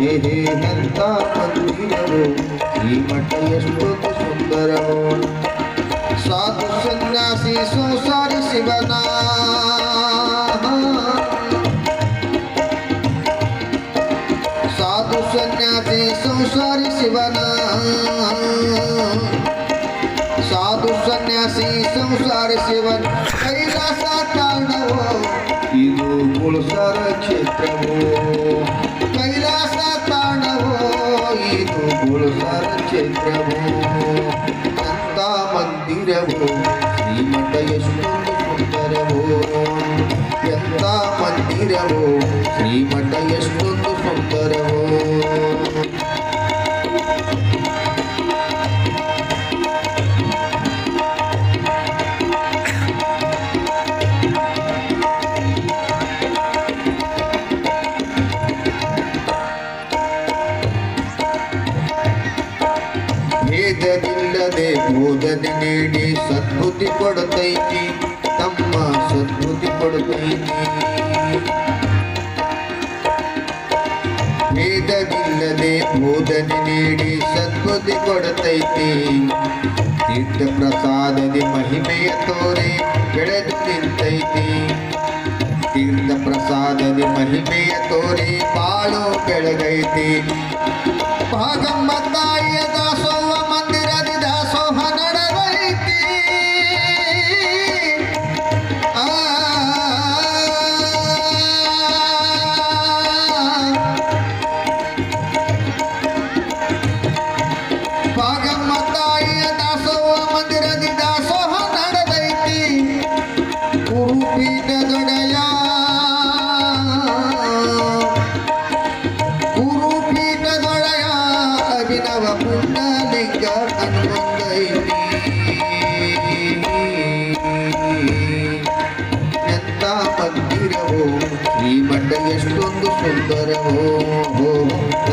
ಎಂತ ಮಂದಿರವು ಈ ಮಠ ಎಷ್ಟೊಂದು ಸುಂದರವು ಸಾಧು ಸನ್ಯಾಸಿ ಸಂಸಾರಿ ಶಿವನ ಸಾಧು ಸನ್ಯಾಸಿ ಸಂಸಾರಿ ಶಿವನ ಸಾಧು ಸನ್ಯಾಸಿ ಸಂಸಾರ ಶಿವನ್ ಕೈಲಾಸ ತಾಂಡವೋ ಇದು ಗುಳಸರ ಕ್ಷೇತ್ರವೋ ಕೈಲಾಸ ತಾಂಡವೋ ಇದು ಗುಳಸರ ಕ್ಷೇತ್ರವೋ ಎಂತ ಮಂದಿರವೋ ಶ್ರೀಮಠ ಎಷ್ಟೊಂದು ಸುಂದರವೋ ಎಂತ ಮಂದಿರವೋ ಶ್ರೀಮಠ ಎಷ್ಟೊಂದು ಸುಂದರವೋ ಭೇದವಿಲ್ಲದೆ ಬೋಧನೆ ನೀಡಿ ಸದ್ಬುದ್ಧಿ ಕೊಡುತ್ತೈತಿ ತಮ್ಮ ಸದ್ಬುದ್ಧಿ ಕೊಡುತ್ತೈತಿ ಭೇದವಿಲ್ಲದೆ ಬೋಧನೆ ನೀಡಿ ಸದ್ಬುದ್ಧಿ ಕೊಡುತ್ತೈತಿ ತೀರ್ಥ ಪ್ರಸಾದದಿ ಮಹಿಮೆಯ ತೋರೆ ಬೆಳೆದು ನಿಂತೈತಿ ತೀರ್ಥ ಪ್ರಸಾದದಿ ಮಹಿಮೆಯ ತೋರೆ ಬಾಳು ಬೆಳಗೈತಿ ಭಾಗಮ್ಮ ತಾಯಿಯ ದಾಸೋಹ ಮಂದಿರದಿ ದಾಸೋಹ ನಡೆದೈತಿ ಭಾಗಮ್ಮ ತಾಯಿಯ ದಾಸೋಹ ಮಂದಿರದಿ ದಾಸೋಹ ನಡೆದೈತಿ ಗುರುಪೀಠ ದೊಡೆಯ ಅಭಿನವ ಪುಂಡಲಿಂಗ ಹನುಮಂತೈತಿ ಎಂತ ಮಂದಿರವೋ ಶ್ರೀಮಠ ಎಷ್ಟೊಂದು ಸುಂದರವೋ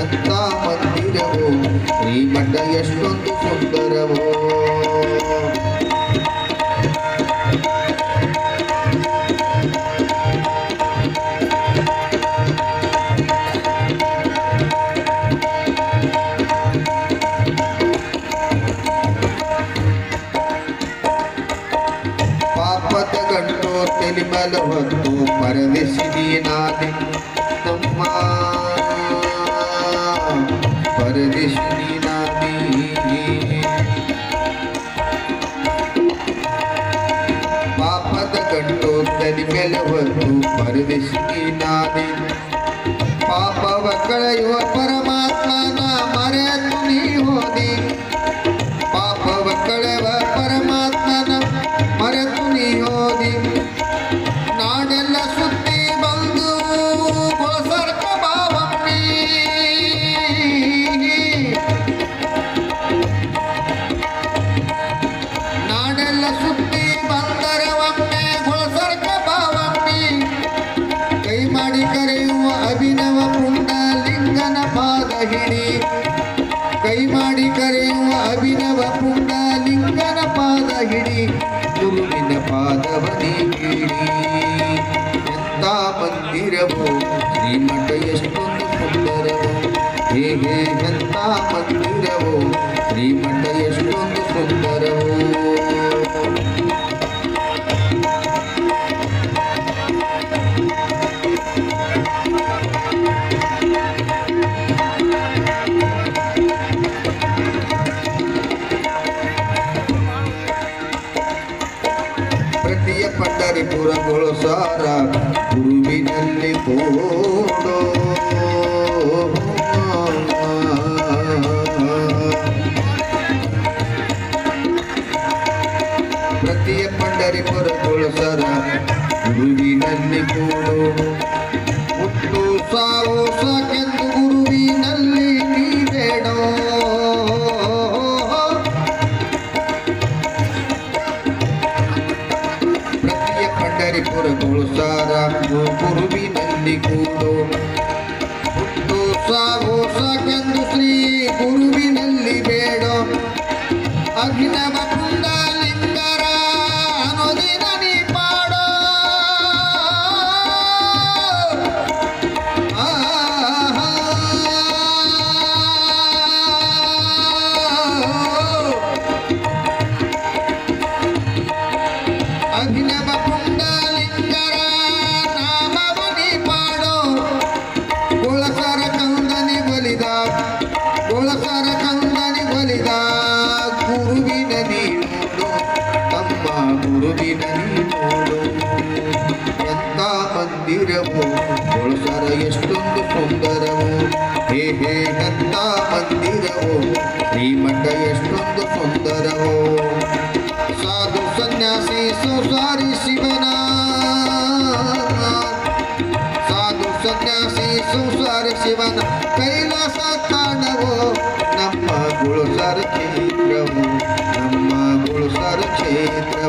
ಎಂತ ಮಂದಿರವೋ ಶ್ರೀಮಠ ಎಷ್ಟೊಂದು ಸುಂದರವೋ ಪಾಪದ ಗಂಟು ತೆಲಿಮಲ ಹೊತ್ತು ಪರದೇಶಿನಾದೆ ನಮ್ಮ ಪರದೇಶಿನಾದೆ ಪಾಪದ ಗಂಟು ತೆಲಿಮಲ ಹೊತ್ತು ಪರದೇಶಿನಾದೆ ಪಾಪವ ಕಳೆಯುವ ಪರಮಾತ್ಮನ ಮರೆತು ನೀ ಹೋದೆ ಪಾಪವ ಕಳೆಯುವ ಪರಮಾತ್ಮನ ಮರೆತು ನೀ ಹೋದಿ ನಾಡೆಲ್ಲ ಸುತ್ತಿ ಬಂದು ಗೋಸರ್ಕ ಬಾವಮ್ಮಿ ನಾಡೆಲ್ಲ ಸುತ್ತಿ ಬಂದರೆ ಒಮ್ಮೆ ಗೋಸರ್ಕ ಬಾವಮ್ಮಿ ಕೈ ಮಾಡಿ ಕರೆಯುವ ಅಭಿನವ ಪುಂಡಲಿಂಗನ ಪಾದ ಹಿಡಿ ಕೈ ಮಾಡಿ ಕರೆಯುವ ಅಭಿನವ ಪುಂಡಲಿಂಗನ ಪಾದ ಹಿಡಿ ಗುರುವಿನ ಪಾದವನೇ ಕೇಳಿ ಎಂತ ಮಂದಿರವೋ ಶ್ರೀಮಠ ಎಷ್ಟೊಂದು ಸುಂದರವೋ ಹೇಗೆ ಎಂತ ಮಂದಿರವೋ ಶ್ರೀಮಠ ಎಷ್ಟೊಂದು ಸುಂದರವೋ ಪ್ರತಿಯ ಪಂಡರಿಪುರ ಗೊಳಸಾರ ಗುರುವಿನಲ್ಲಿ ಕೋಡೋ ಪ್ರತಿಯ ಪಂಡರಿಪುರ ಗೊಳಸಾರ ಗುರುವಿನಲ್ಲಿ ಕೋಡೋ ಹುಟ್ಟು ಸಾವು ಸಾಕೆಂದು ಗುರುವಿನಲ್ಲಿ ನೀ ಬೇಡೋ ಪಂಡರಿಪುರ ಗೊಳಸಾರ ಗುರುವಿನಲ್ಲಿ ಕೂಡು ಹುಟ್ಟು ಸಾವು ಸಾಕೆಂದು ಶ್ರೀ ಗುರುವಿನಲ್ಲಿ ಬೇಡೋ ಅಭಿನವ ಪುಂಡಲಿಂಗರ ಅನುದಿನ ನೀ ಪಾಡೋ ಎಷ್ಟೊಂದು ಸುಂದರವು, ಹೇ ಹೇ ಎಂತ ಮಂದಿರವು, ಶ್ರೀಮಠ ಎಷ್ಟೊಂದು ಸುಂದರವು. ಸಾಧು ಸನ್ಯಾಸಿ ಸಂಸಾರಿ ಶಿವನ, ಸಾಧು ಸನ್ಯಾಸಿ ಸಂಸಾರಿ ಶಿವನ ಕೈಲಾಸ ತಾಣವು, ನಮ್ಮ ಗುಳುಸರ ಕ್ಷೇತ್ರವು, ನಮ್ಮ ಗುಳುಸರ ಕ್ಷೇತ್ರ.